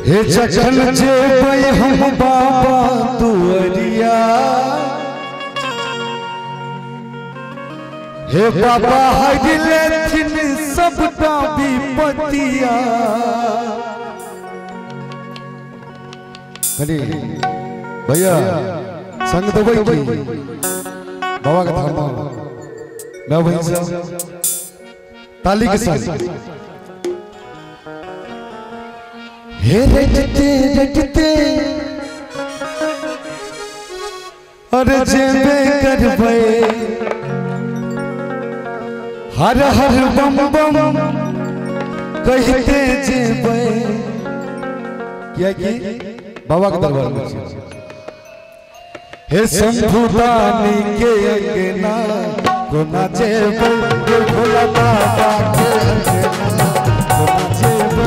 हे जखन जेबै हम बाबा दुअरिया हे बाबा हरिलेथिन सबटा विपतिया कनी भैया संग देबै की बाबा का थामा मैं वहीं से ताली के साथ हे रटते रटते अरे जेबे करबे हर हर बम बम कहते जेबे क्या की बाबा के दरबार में हे शंभुदानी के अंगना को नाचे के भोला बाबा के अंगना को नाचे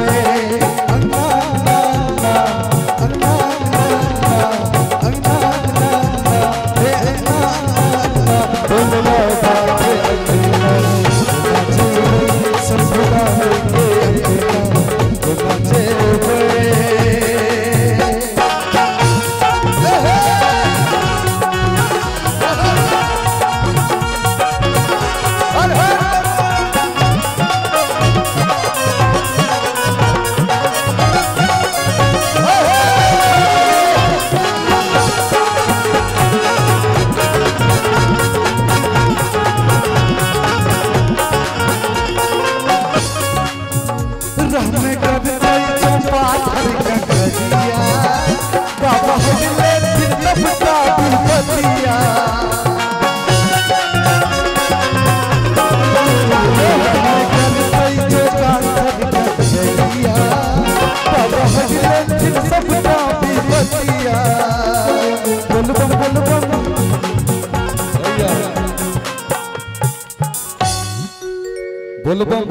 बोल बम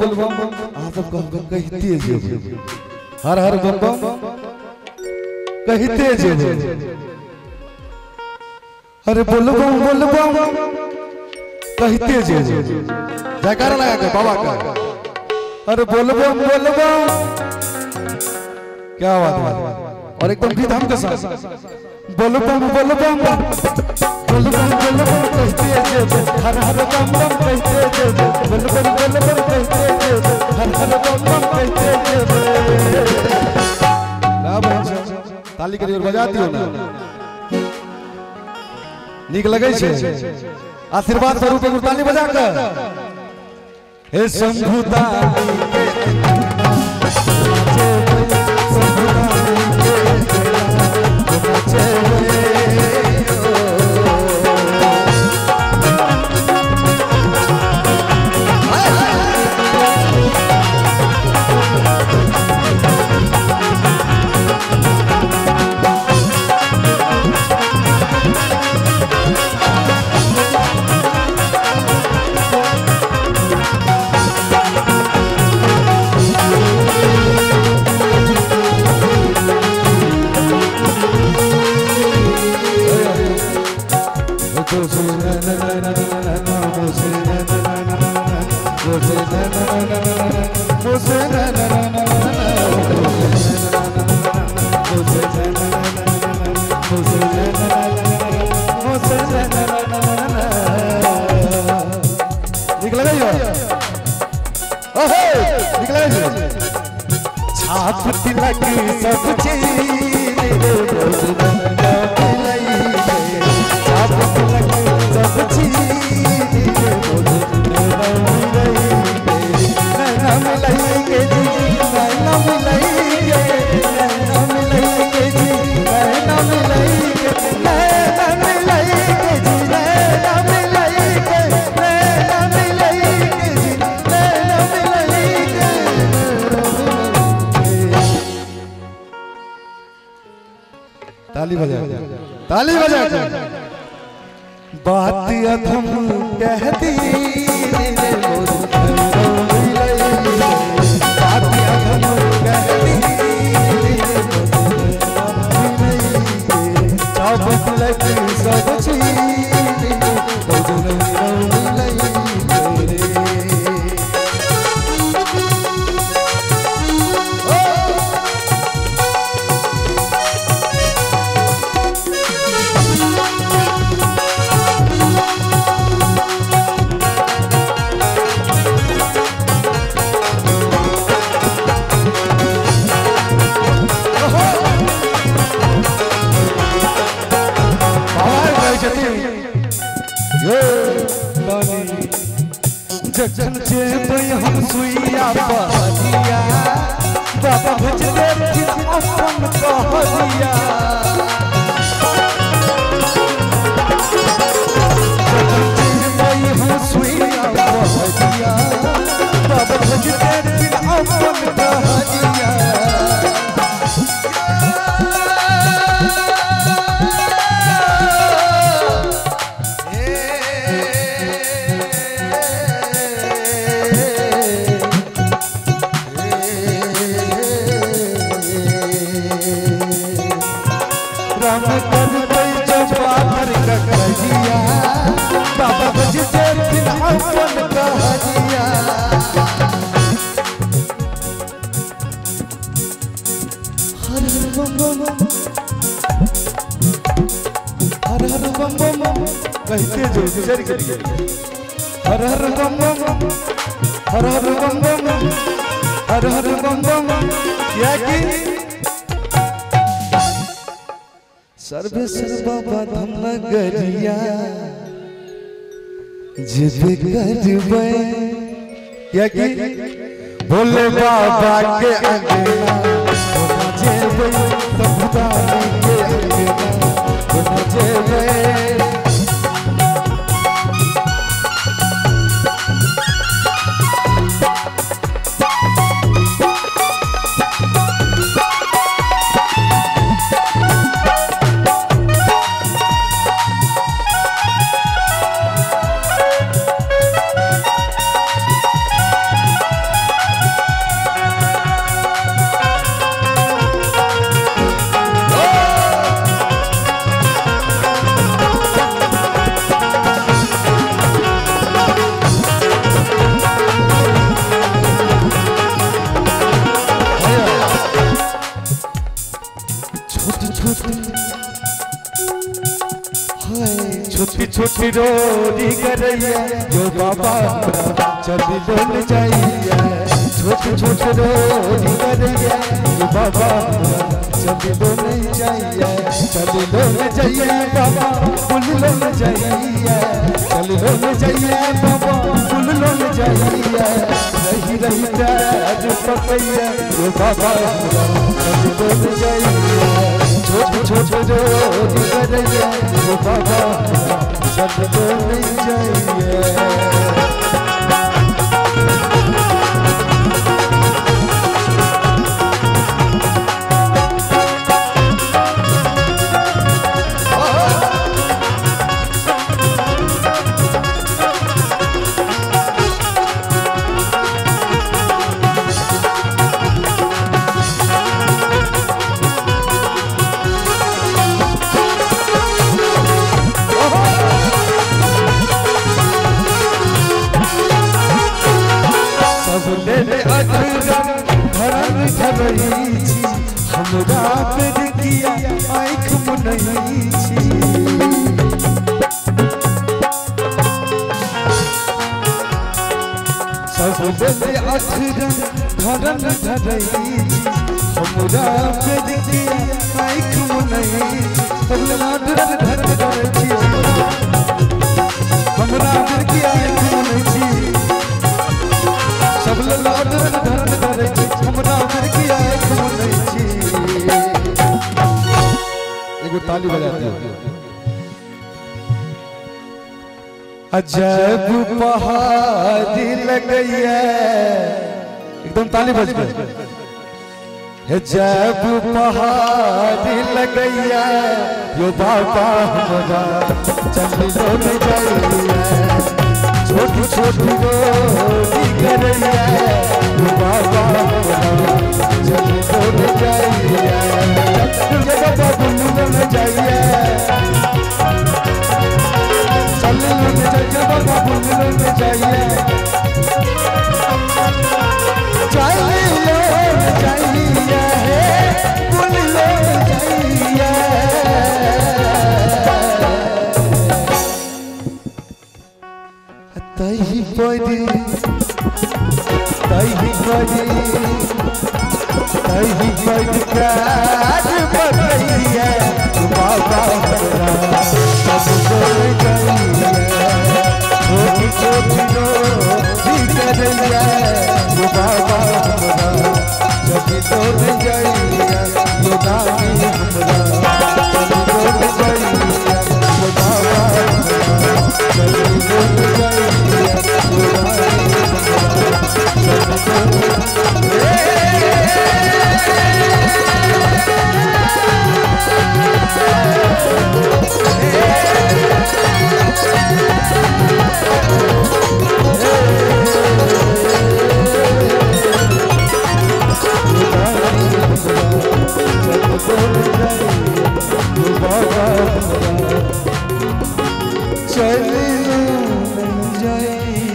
आप सब कहते जे हर हर बम बम कहते जे अरे बोल बम कहते जे जयकारा लगा के बाबा का अरे बोल बम क्या बात है और एकदम गीत हम के साथ बोल बम कहते जे हर हर बम बम कहते जे बोल बम कहते जे हर हर बम बम कहते जे ना ताली करी और बजा दियो ना नीक लगे छे आशीर्वाद स्वरूप एक ताली बजा कर हे शंभुदानी छाप तिलक सब चीज छाप तिलक सब चीज नाम लइके जी नाम लइके नाम लइके जी नाम लइके नाम लइके जी नाम लइके नाम लइके जी नाम लइके ताली बजा बात अधम कहती जखन जेबै हम सुइया पहरिया बाबा भज देथिन अपन कहरिया जखन जेबै हम सुइया पहरिया बाबा भज देथिन अपन कहरिया राम करबै जपातर कहिया बाबा बज देथिन अपन कहरिया हर हर बम बम कहते जो गुजर गए हर हर बम बम हर हर बम बम हर हर बम बम क्या की सर्वे सर्वा धम नगरिया जिबे करबै क्या की भोले बाबा के अंगना जेबै समुदाय के अंगना जेबै छोटी छोटी रोरी करैया जो बाबा चली लोन जाइया छोटी छोटी रोरी करैया जो बाबा चली लोन जाइया चली लोन जाइया बाबा फुल लोन जाइया चली लोन जाइया बाबा फुल लोन जाइया रही रही राज पकैया जो बाबा चली लोन जाइया छोटी छोटी रोरी करैया जो बाबा चली लोन जाइया हमरा पर किया आँख मुनई छी सब बेले अखरन धरन धरई हमरा पर किया आँख मुनई सब लाडरन धर धर छी हमरा पर किया आँख मुनई छी सब लाडरन धर धर छी हमरा पर किया आँख मुनई छी एगो ताली बजाती है अजब पहाड़ी लगैया एकदम ताली बज गई जब पहाड़ी लगैया यो बाबा हमरा चली लोन जाइया छोटी छोटी रोटी करैया यो बाबा हमरा चली लोन जाइया बाबा बुलबुल जाइए चल लोन जाइए बाबा बुलबुल जाइए चल लोन जाइए बुलबुल जाइए तही पड़ी तही काज बतैया बाबा हमरा सब छोड़ गइया छोटी छोटी रोटी डोल जाइया यो दानी हमरा चली डोल जाइया यो बाबा चली डोल जाइया यो दानी चली जाइया